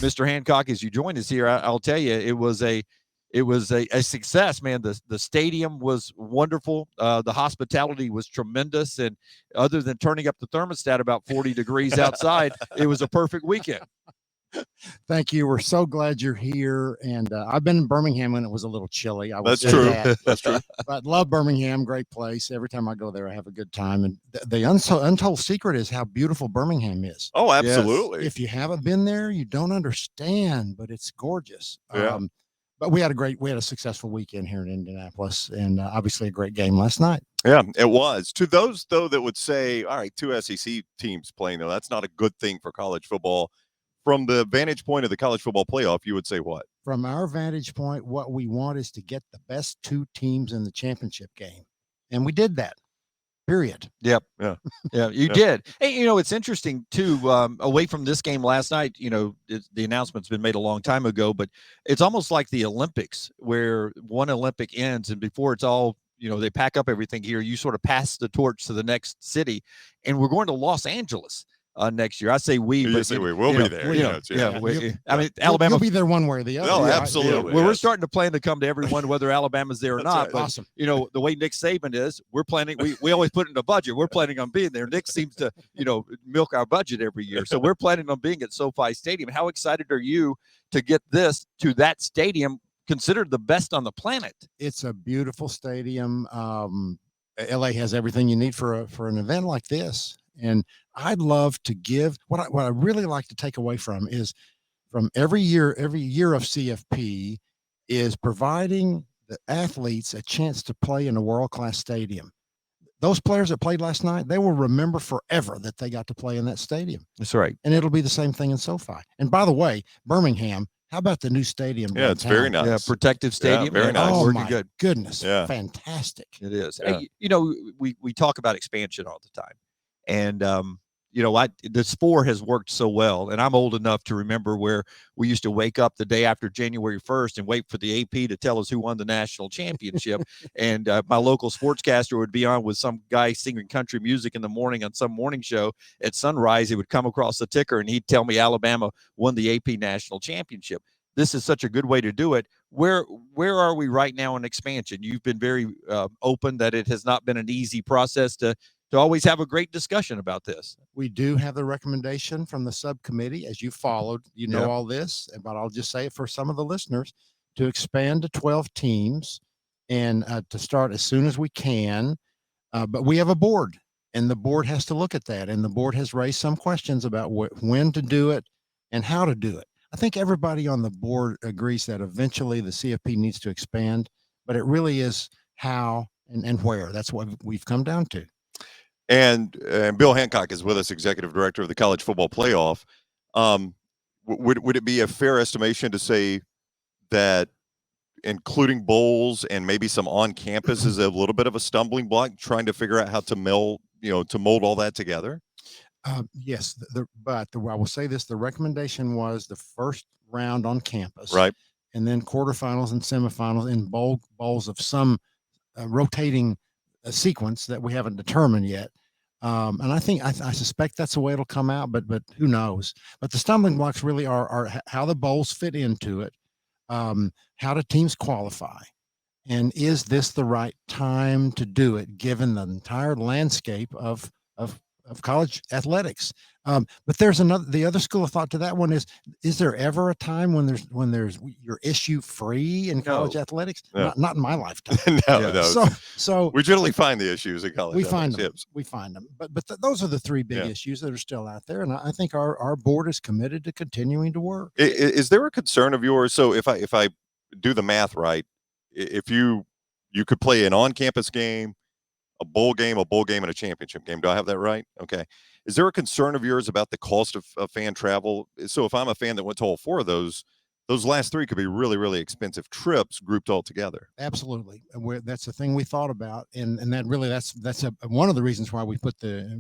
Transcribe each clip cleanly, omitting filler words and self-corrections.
Mr. Hancock, as you joined us here, I'll tell you, it was a success, man. The stadium was wonderful. The hospitality was tremendous, and other than turning up the thermostat about 40 degrees outside, it was a perfect weekend. Thank you. We're so glad you're here. And I've been in Birmingham when it was a little chilly. That's true. That's true. But love Birmingham. Great place. Every time I go there, I have a good time. And the untold secret is how beautiful Birmingham is. Oh, absolutely. Yes. If you haven't been there, you don't understand, but it's gorgeous. Yeah. But we had a successful weekend here in Indianapolis, and obviously a great game last night. Yeah, it was. To those, though, that would say, all right, 2 SEC teams playing, though, that's not a good thing for college football. From the vantage point of the college football playoff, you would say what? From our vantage point, what we want is to get the best 2 teams in the championship game. And we did that, period. Yep. Yeah. Yeah, you did. Hey, it's interesting, too, away from this game last night, the announcement's been made a long time ago, but it's almost like the Olympics where one Olympic ends and before it's all, they pack up everything here, you sort of pass the torch to the next city. And we're going to Los Angeles next year. I say we, but we will be there. Alabama. You'll be there one way or the other. No, absolutely. Well, we're starting to plan to come to every one, whether Alabama's there or not. Right. But, awesome. The way Nick Saban is, we're planning. We always put in a budget. We're planning on being there. Nick seems to, milk our budget every year. So we're planning on being at SoFi Stadium. How excited are you to get this to that stadium, considered the best on the planet? It's a beautiful stadium. LA has everything you need for an event like this. And I'd love to give what I really like to take away from every year of CFP is providing the athletes a chance to play in a world-class stadium. Those players that played last night, they will remember forever that they got to play in that stadium. That's right. And it'll be the same thing in SoFi. And by the way, Birmingham, how about the new stadium? Yeah, it's very nice. Yeah, protective stadium. Yeah, very nice. Oh, working my good. goodness. Yeah. Fantastic. It is. Yeah. Hey, we talk about expansion all the time. And, the sport has worked so well. And I'm old enough to remember where we used to wake up the day after January 1st and wait for the AP to tell us who won the national championship. And my local sportscaster would be on with some guy singing country music in the morning on some morning show. At sunrise, he would come across the ticker and he'd tell me Alabama won the AP national championship. This is such a good way to do it. Where are we right now in expansion? You've been very open that it has not been an easy process to always have a great discussion about this. We do have the recommendation from the subcommittee, as you followed, all this, but I'll just say it for some of the listeners, to expand to 12 teams and to start as soon as we can. But we have a board, and the board has to look at that. And the board has raised some questions about when to do it and how to do it. I think everybody on the board agrees that eventually the CFP needs to expand, but it really is how and where. That's what we've come down to. And Bill Hancock is with us, executive director of the College Football Playoff. Would it be a fair estimation to say that including bowls and maybe some on campus is a little bit of a stumbling block, trying to figure out how to mold all that together? Yes, but I will say this: the recommendation was the first round on campus, right, and then quarterfinals and semifinals in bowls of some rotating sequence that we haven't determined yet. And I think I suspect that's the way it'll come out, but who knows? But the stumbling blocks really are how the bowls fit into it, how do teams qualify, and is this the right time to do it given the entire landscape of college athletics? But there's the other school of thought to that one is there ever a time when you're issue free in college athletics? No. Not in my lifetime. No. So we generally find the issues in college. We find them. But those are the 3 big issues that are still out there. And I think our board is committed to continuing to work. Is there a concern of yours? So if I do the math right, if you could play an on-campus game, a bowl game, and a championship game. Do I have that right? Okay. Is there a concern of yours about the cost of fan travel? So if I'm a fan that went to all 4 of those last 3 could be really, really expensive trips grouped all together. Absolutely. That's the thing we thought about. And that really, that's one of the reasons why we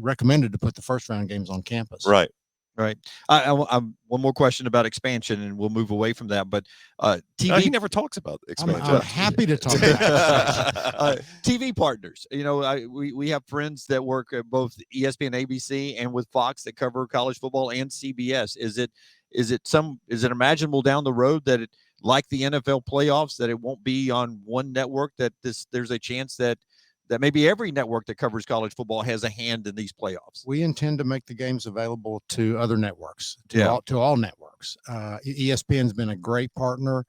recommended to put the first round games on campus. Right. Right. One more question about expansion, and we'll move away from that. But TV. No, he never talks about expansion. I'm happy to talk about TV partners. We have friends that work at both ESPN, ABC, and with Fox that cover college football and CBS. Is Is it imaginable down the road that like the NFL playoffs, that it won't be on one network, that there's a chance that maybe every network that covers college football has a hand in these playoffs? We intend to make the games available to other networks, Yeah. to all networks. ESPN's been a great partner,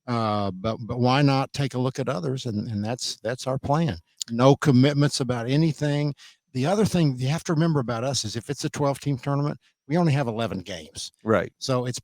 but why not take a look at others? And that's our plan. No commitments about anything. The other thing you have to remember about us is if it's a 12-team tournament, we only have 11 games. Right. So it's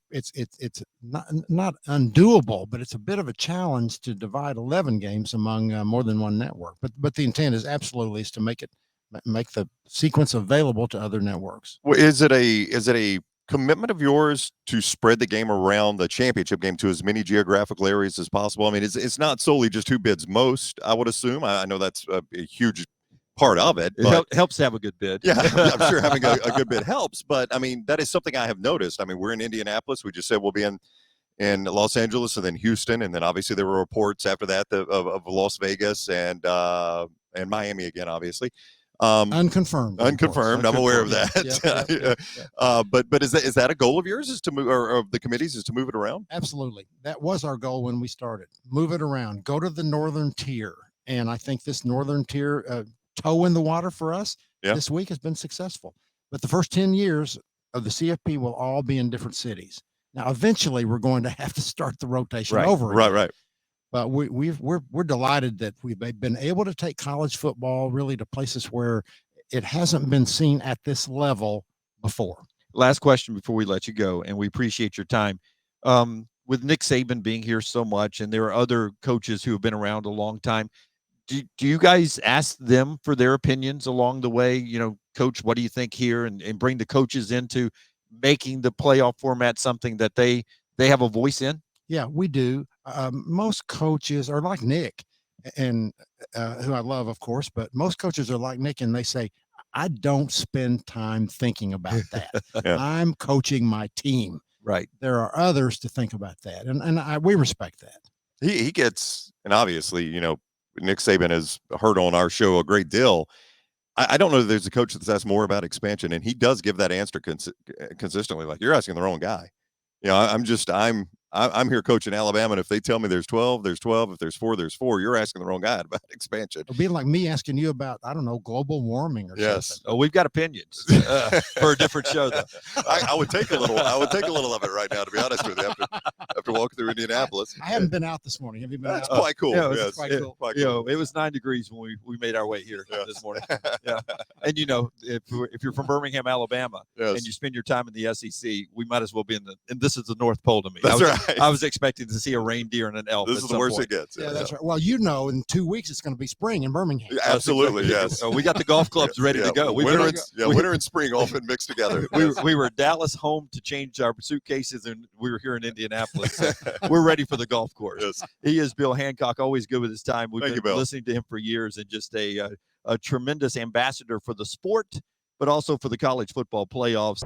not undoable, but it's a bit of a challenge to divide 11 games among more than one network. But the intent is absolutely to make the sequence available to other networks. Well, is it a commitment of yours to spread the game around the championship game to as many geographical areas as possible? I mean, it's not solely just who bids most, I would assume. I know that's a huge part of it. But It helps to have a good bid. yeah, I'm sure having a good bid helps. But I mean, that is something I have noticed. I mean, we're in Indianapolis. We just said we'll be in Los Angeles and then Houston, and then obviously there were reports after that of Las Vegas and Miami again, obviously. Unconfirmed. Unconfirmed. I'm aware of that. Yeah. But is that a goal of yours, is to move, or of the committees, is to move it around? Absolutely. That was our goal when we started. Move it around. Go to the northern tier. And I think this northern tier toe in the water for us this week has been successful. But the first 10 years of the CFP will all be in different cities. Now, eventually, we're going to have to start the rotation over again. Right. But we're delighted that we've been able to take college football really to places where it hasn't been seen at this level before. Last question before we let you go, and we appreciate your time. With Nick Saban being here so much, and there are other coaches who have been around a long time, do you guys ask them for their opinions along the way? You know, Coach, what do you think here? And bring the coaches into making the playoff format something that they have a voice in? Yeah, we do. Most coaches are like Nick, and who I love, of course, but most coaches are like Nick, and they say, I don't spend time thinking about that. Yeah. I'm coaching my team. Right. There are others to think about that. And we respect that. He gets, and obviously, you know, Nick Saban has heard on our show a great deal. I don't know that there's a coach that's asked more about expansion, and he does give that answer consistently. Like, you're asking the wrong guy. You know, I'm here coaching Alabama, and if they tell me there's 12, there's 12. If there's 4, there's 4. You're asking the wrong guy about expansion. It'll be like me asking you about, I don't know, global warming or something. Oh, we've got opinions for a different show, though. I would take a little of it right now, to be honest with you, after walking through Indianapolis. I haven't been out this morning. Have you been That's out? quite cool. Yeah, Yes, quite cool. quite You cool. know, it was 9 degrees when we made our way here Yes. this morning. Yeah. And, you know, if you're from Birmingham, Alabama, Yes. and you spend your time in the SEC, we might as well be and this is the North Pole to me. That's right. I was expecting to see a reindeer and an elf. This at is the some worst point. it gets. Yeah, that's right. Well, you know, in 2 weeks, it's going to be spring in Birmingham. Yeah, absolutely, yes. We got the golf clubs ready to go. Winter and spring all been mixed together. We were at Dallas home to change our suitcases, and we were here in Indianapolis. So we're ready for the golf course. Yes. He is Bill Hancock, always good with his time. We've Thank you, been Bill. listening to him for years, and just a tremendous ambassador for the sport, but also for the college football playoffs.